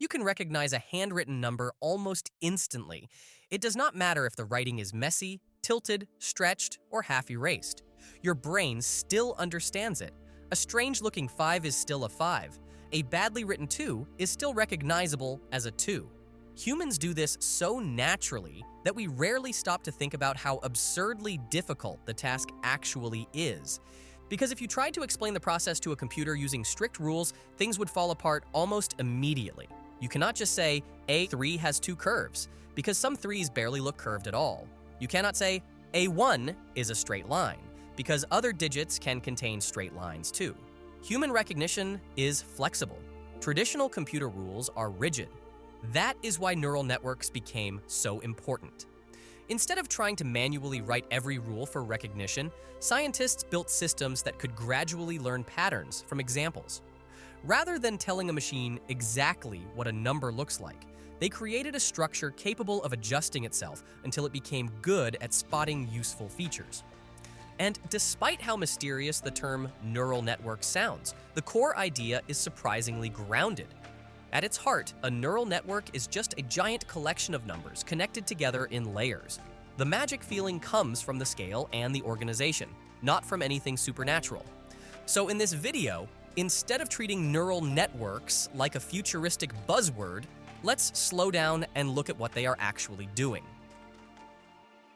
You can recognize a handwritten number almost instantly. It does not matter if the writing is messy, tilted, stretched, or half erased. Your brain still understands it. A strange-looking 5 is still a 5. A badly written 2 is still recognizable as a 2. Humans do this so naturally that we rarely stop to think about how absurdly difficult the task actually is. Because if you tried to explain the process to a computer using strict rules, things would fall apart almost immediately. You cannot just say, A3 has 2 curves, because some 3s barely look curved at all. You cannot say, A1 is a straight line, because other digits can contain straight lines too. Human recognition is flexible. Traditional computer rules are rigid. That is why neural networks became so important. Instead of trying to manually write every rule for recognition, scientists built systems that could gradually learn patterns from examples. Rather than telling a machine exactly what a number looks like, they created a structure capable of adjusting itself until it became good at spotting useful features. And despite how mysterious the term neural network sounds, the core idea is surprisingly grounded. At its heart, a neural network is just a giant collection of numbers connected together in layers. The magic feeling comes from the scale and the organization, not from anything supernatural. So in this video, instead of treating neural networks like a futuristic buzzword, let's slow down and look at what they are actually doing.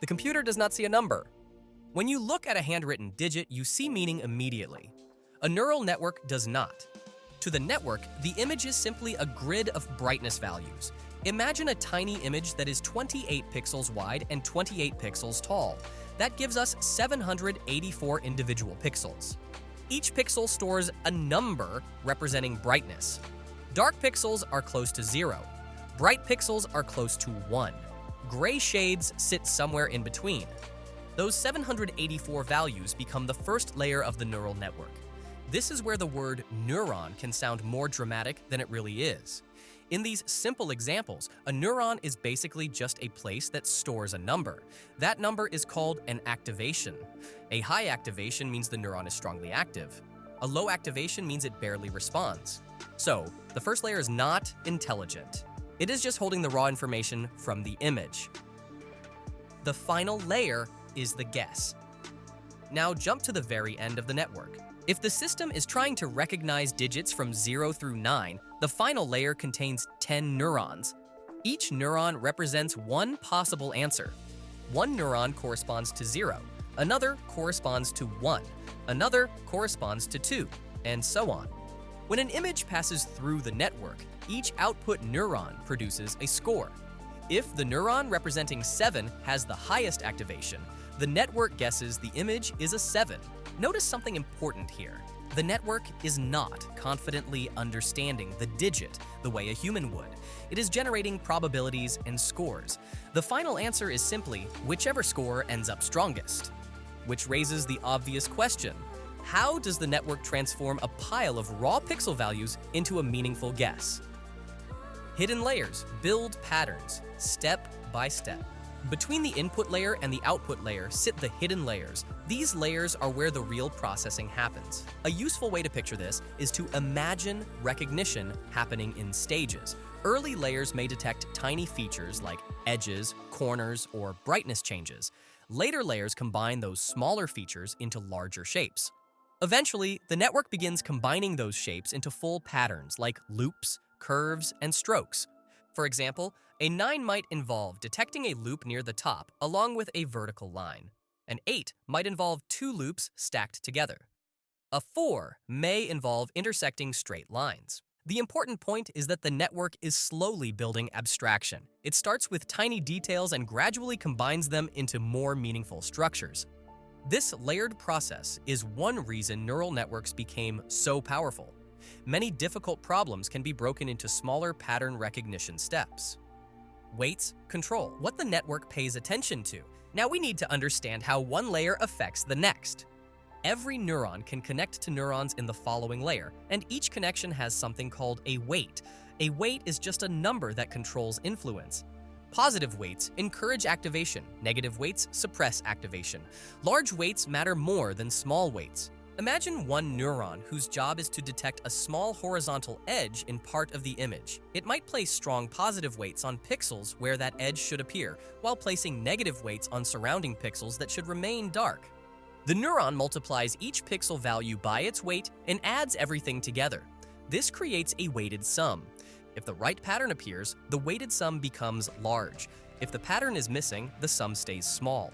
The computer does not see a number. When you look at a handwritten digit, you see meaning immediately. A neural network does not. To the network, the image is simply a grid of brightness values. Imagine a tiny image that is 28 pixels wide and 28 pixels tall. That gives us 784 individual pixels. Each pixel stores a number representing brightness. Dark pixels are close to 0. Bright pixels are close to 1. Gray shades sit somewhere in between. Those 784 values become the first layer of the neural network. This is where the word neuron can sound more dramatic than it really is. In these simple examples, a neuron is basically just a place that stores a number. That number is called an activation. A high activation means the neuron is strongly active. A low activation means it barely responds. So, the first layer is not intelligent. It is just holding the raw information from the image. The final layer is the guess. Now jump to the very end of the network. If the system is trying to recognize digits from 0 through 9, the final layer contains 10 neurons. Each neuron represents one possible answer. One neuron corresponds to 0, another corresponds to 1, another corresponds to 2, and so on. When an image passes through the network, each output neuron produces a score. If the neuron representing 7 has the highest activation, the network guesses the image is a 7. Notice something important here. The network is not confidently understanding the digit the way a human would. It is generating probabilities and scores. The final answer is simply whichever score ends up strongest. Which raises the obvious question: how does the network transform a pile of raw pixel values into a meaningful guess? Hidden layers build patterns, step by step. Between the input layer and the output layer sit the hidden layers. These layers are where the real processing happens. A useful way to picture this is to imagine recognition happening in stages. Early layers may detect tiny features like edges, corners, or brightness changes. Later layers combine those smaller features into larger shapes. Eventually, the network begins combining those shapes into full patterns like loops, curves, and strokes. For example, a 9 might involve detecting a loop near the top along with a vertical line. An 8 might involve 2 loops stacked together. A 4 may involve intersecting straight lines. The important point is that the network is slowly building abstraction. It starts with tiny details and gradually combines them into more meaningful structures. This layered process is one reason neural networks became so powerful. Many difficult problems can be broken into smaller pattern recognition steps. Weights control what the network pays attention to. Now we need to understand how one layer affects the next. Every neuron can connect to neurons in the following layer, and each connection has something called a weight. A weight is just a number that controls influence. Positive weights encourage activation, negative weights suppress activation. Large weights matter more than small weights. Imagine one neuron whose job is to detect a small horizontal edge in part of the image. It might place strong positive weights on pixels where that edge should appear, while placing negative weights on surrounding pixels that should remain dark. The neuron multiplies each pixel value by its weight and adds everything together. This creates a weighted sum. If the right pattern appears, the weighted sum becomes large. If the pattern is missing, the sum stays small.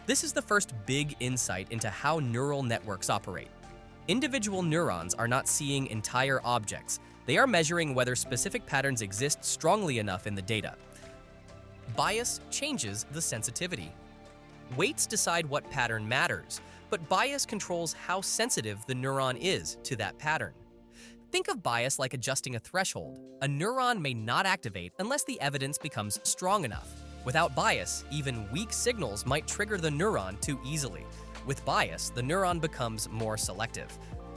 This is the first big insight into how neural networks operate. Individual neurons are not seeing entire objects. They are measuring whether specific patterns exist strongly enough in the data. Bias changes the sensitivity. Weights decide what pattern matters, but bias controls how sensitive the neuron is to that pattern. Think of bias like adjusting a threshold. A neuron may not activate unless the evidence becomes strong enough. Without bias, even weak signals might trigger the neuron too easily. With bias, the neuron becomes more selective.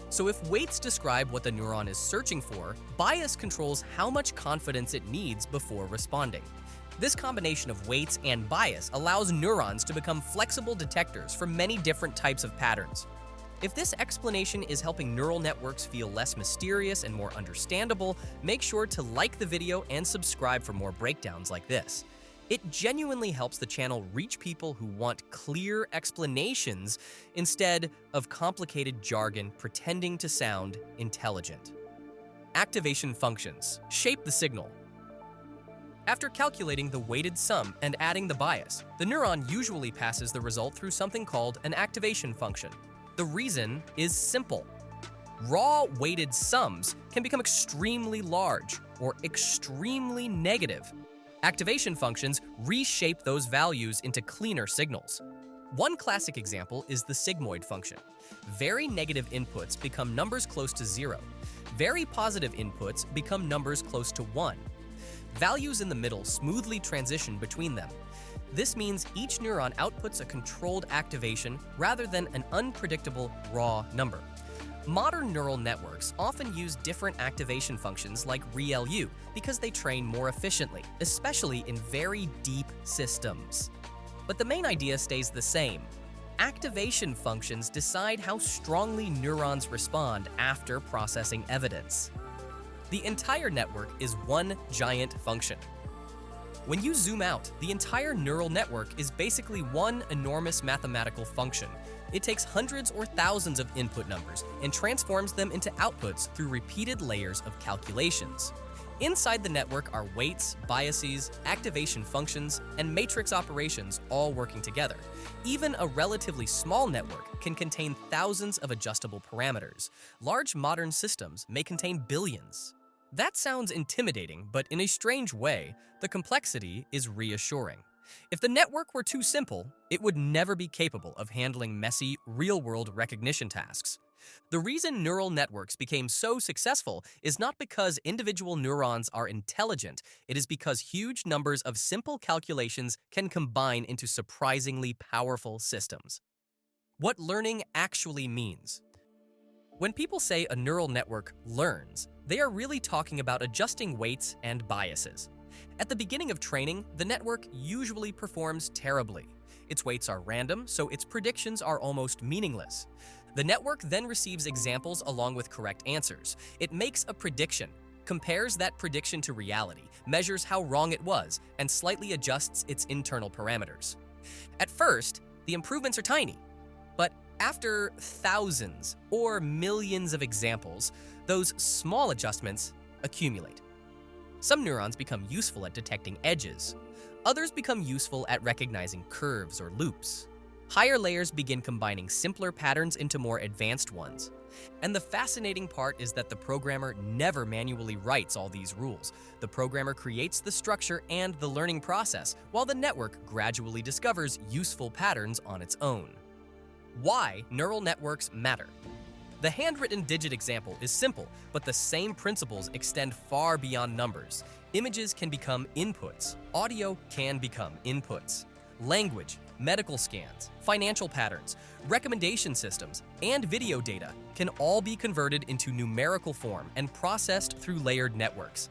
So if weights describe what the neuron is searching for, bias controls how much confidence it needs before responding. This combination of weights and bias allows neurons to become flexible detectors for many different types of patterns. If this explanation is helping neural networks feel less mysterious and more understandable, make sure to like the video and subscribe for more breakdowns like this. It genuinely helps the channel reach people who want clear explanations instead of complicated jargon pretending to sound intelligent. Activation functions shape the signal. After calculating the weighted sum and adding the bias, the neuron usually passes the result through something called an activation function. The reason is simple. Raw weighted sums can become extremely large or extremely negative. Activation functions reshape those values into cleaner signals. One classic example is the sigmoid function. Very negative inputs become numbers close to 0. Very positive inputs become numbers close to 1. Values in the middle smoothly transition between them. This means each neuron outputs a controlled activation rather than an unpredictable raw number. Modern neural networks often use different activation functions like ReLU because they train more efficiently, especially in very deep systems. But the main idea stays the same. Activation functions decide how strongly neurons respond after processing evidence. The entire network is one giant function. When you zoom out, the entire neural network is basically one enormous mathematical function. It takes hundreds or thousands of input numbers and transforms them into outputs through repeated layers of calculations. Inside the network are weights, biases, activation functions, and matrix operations all working together. Even a relatively small network can contain thousands of adjustable parameters. Large modern systems may contain billions. That sounds intimidating, but in a strange way, the complexity is reassuring. If the network were too simple, it would never be capable of handling messy, real-world recognition tasks. The reason neural networks became so successful is not because individual neurons are intelligent, it is because huge numbers of simple calculations can combine into surprisingly powerful systems. What learning actually means. When people say a neural network learns, they are really talking about adjusting weights and biases. At the beginning of training, the network usually performs terribly. Its weights are random, so its predictions are almost meaningless. The network then receives examples along with correct answers. It makes a prediction, compares that prediction to reality, measures how wrong it was, and slightly adjusts its internal parameters. At first, the improvements are tiny, but after thousands or millions of examples, those small adjustments accumulate. Some neurons become useful at detecting edges. Others become useful at recognizing curves or loops. Higher layers begin combining simpler patterns into more advanced ones. And the fascinating part is that the programmer never manually writes all these rules. The programmer creates the structure and the learning process, while the network gradually discovers useful patterns on its own. Why neural networks matter. The handwritten digit example is simple, but the same principles extend far beyond numbers. Images can become inputs. Audio can become inputs. Language, medical scans, financial patterns, recommendation systems, and video data can all be converted into numerical form and processed through layered networks.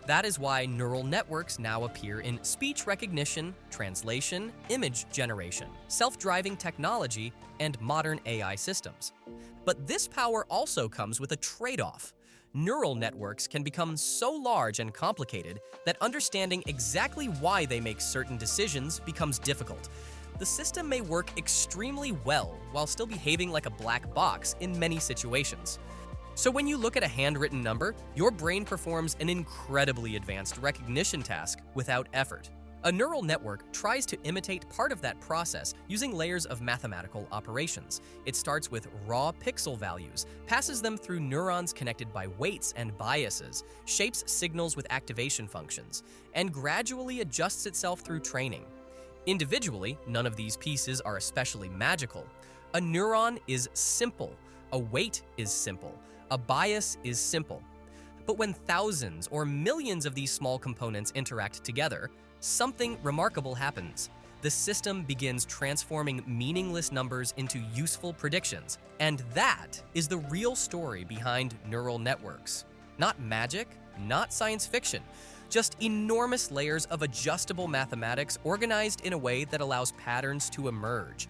That is why neural networks now appear in speech recognition, translation, image generation, self-driving technology, and modern AI systems. But this power also comes with a trade-off. Neural networks can become so large and complicated that understanding exactly why they make certain decisions becomes difficult. The system may work extremely well while still behaving like a black box in many situations. So when you look at a handwritten number, your brain performs an incredibly advanced recognition task without effort. A neural network tries to imitate part of that process using layers of mathematical operations. It starts with raw pixel values, passes them through neurons connected by weights and biases, shapes signals with activation functions, and gradually adjusts itself through training. Individually, none of these pieces are especially magical. A neuron is simple, a weight is simple, a bias is simple. But when thousands or millions of these small components interact together, something remarkable happens. The system begins transforming meaningless numbers into useful predictions. And that is the real story behind neural networks. Not magic, not science fiction, just enormous layers of adjustable mathematics organized in a way that allows patterns to emerge.